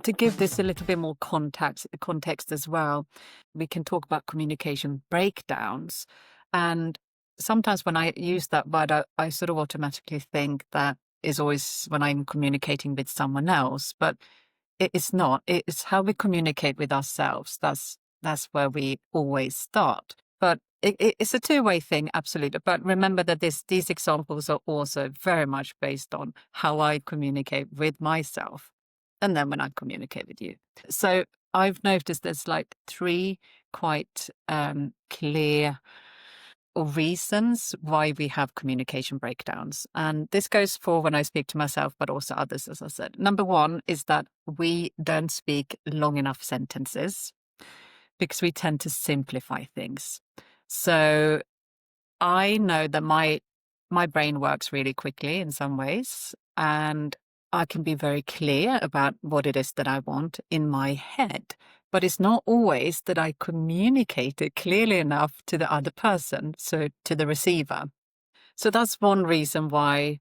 To give this a little bit more context as well, we can talk about communication breakdowns. And sometimes when I use that word, I sort of automatically think that is always when I'm communicating with someone else, but it's not. It's how we communicate with ourselves. That's where we always start. But it's a two-way thing, absolutely. But remember that these examples are also very much based on how I communicate with myself, and then when I communicate with you. So I've noticed there's like three quite clear reasons why we have communication breakdowns. And this goes for when I speak to myself, but also others, as I said. Number one is that we don't speak long enough sentences because we tend to simplify things. So I know that my brain works really quickly in some ways, and I can be very clear about what it is that I want in my head. But it's not always that I communicate it clearly enough to the other person, so to the receiver. So that's one reason why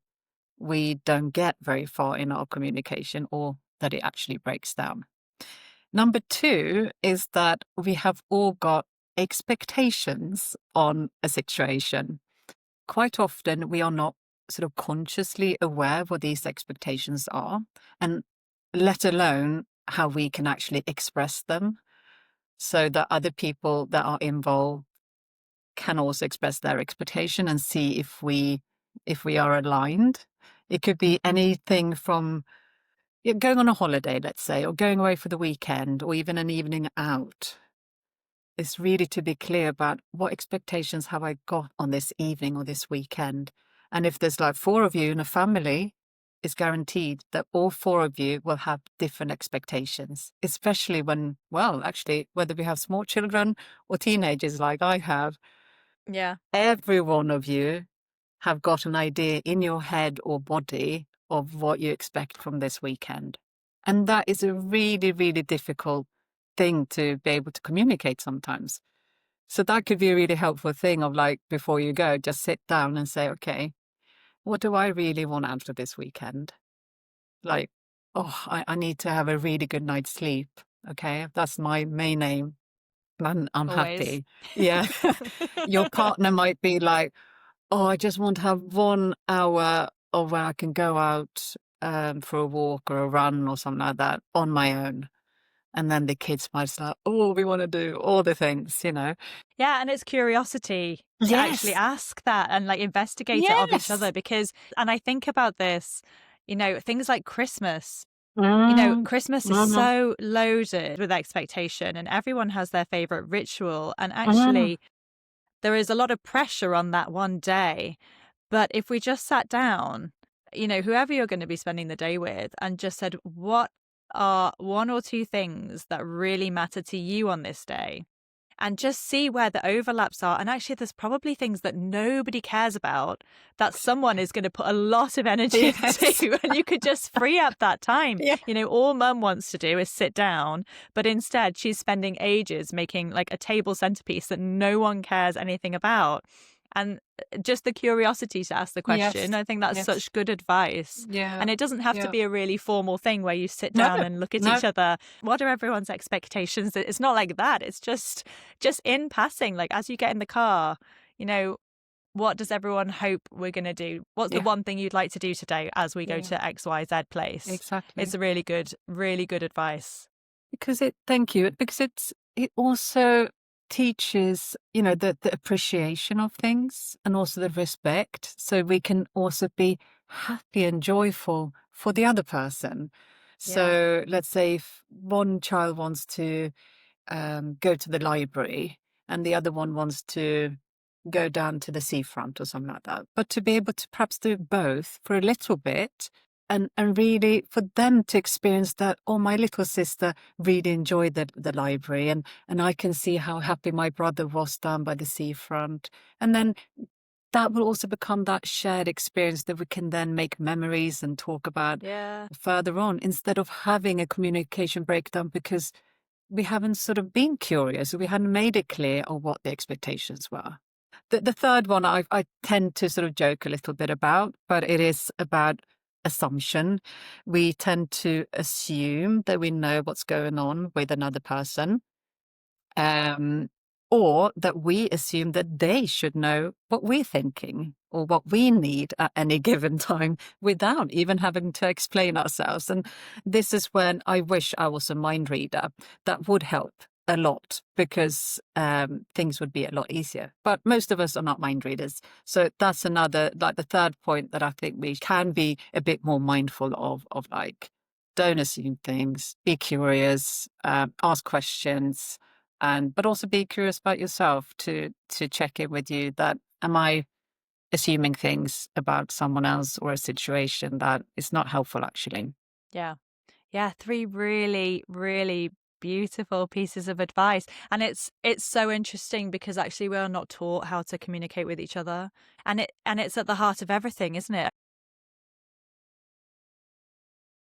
we don't get very far in our communication, or that it actually breaks down. Number two is that we have all got expectations on a situation. Quite often we are not sort of consciously aware what these expectations are, and let alone how we can actually express them so that other people that are involved can also express their expectation and see if we are aligned. It could be anything from going on a holiday, let's say, or going away for the weekend, or even an evening out. It's really to be clear about what expectations have I got on this evening or this weekend. And if there's like 4 of you in a family, it's guaranteed that all 4 of you will have different expectations, especially when, well, actually, whether we have small children or teenagers like I have, Yeah. every one of you have got an idea in your head or body of what you expect from this weekend. And that is a really, really difficult thing to be able to communicate sometimes. So that could be a really helpful thing of like, before you go, just sit down and say, okay, what do I really want out of this weekend? Like, oh, I need to have a really good night's sleep. Okay, that's my main aim. And I'm Always. happy. Yeah. Your partner might be like, oh, I just want to have 1 hour of where I can go out for a walk or a run or something like that on my own. And then the kids might start, oh, we want to do all the things, you know. Yeah, and it's curiosity to actually Yes. ask that and like investigate it of each Yes. other because, and I think about this, things like Christmas. Mm. Christmas is Mhm. so loaded with expectation and everyone has their favorite ritual. And Mm. actually, there is a lot of pressure on that one day. But if we just sat down, whoever you're going to be spending the day with and just said, what are 1 or 2 things that really matter to you on this day? And just see where the overlaps are. And actually, there's probably things that nobody cares about that someone is going to put a lot of energy Yes. into. And you could just free up that time. Yeah. All mum wants to do is sit down, but instead she's spending ages making like a table centerpiece that no one cares anything about. And just the curiosity to ask the question, Yes. I think that's Yes. such good advice. Yeah. And it doesn't have to Yeah. be a really formal thing where you sit No. down and look at No. each other. What are everyone's expectations? It's not like that. It's just in passing, like as you get in the car, what does everyone hope we're going to do? What's the Yeah. one thing you'd like to do today as we go Yeah. to XYZ place? Exactly. It's a really good advice. Thank you. Because it also teaches, the appreciation of things and also the respect. So we can also be happy and joyful for the other person. Yeah. So let's say if one child wants to go to the library and the other one wants to go down to the seafront or something like that. But to be able to perhaps do both for a little bit and really for them to experience that, oh, my little sister really enjoyed the library and I can see how happy my brother was down by the seafront. And then that will also become that shared experience that we can then make memories and talk about Yeah. further on instead of having a communication breakdown because we haven't sort of been curious. We hadn't made it clear of what the expectations were. The third one I tend to sort of joke a little bit about, but it is about assumption. We tend to assume that we know what's going on with another person, um, or that we assume that they should know what we're thinking or what we need at any given time without even having to explain ourselves. And this is when I wish I was a mind reader. That would help a lot because things would be a lot easier. But most of us are not mind readers. So that's another, like the third point that I think we can be a bit more mindful of like, don't assume things, be curious, ask questions, and but also be curious about yourself to check in with you that am I assuming things about someone else or a situation that is not helpful actually. Yeah. Yeah, 3 really, really beautiful pieces of advice. And it's so interesting because actually we are not taught how to communicate with each other. And it's at the heart of everything, isn't it?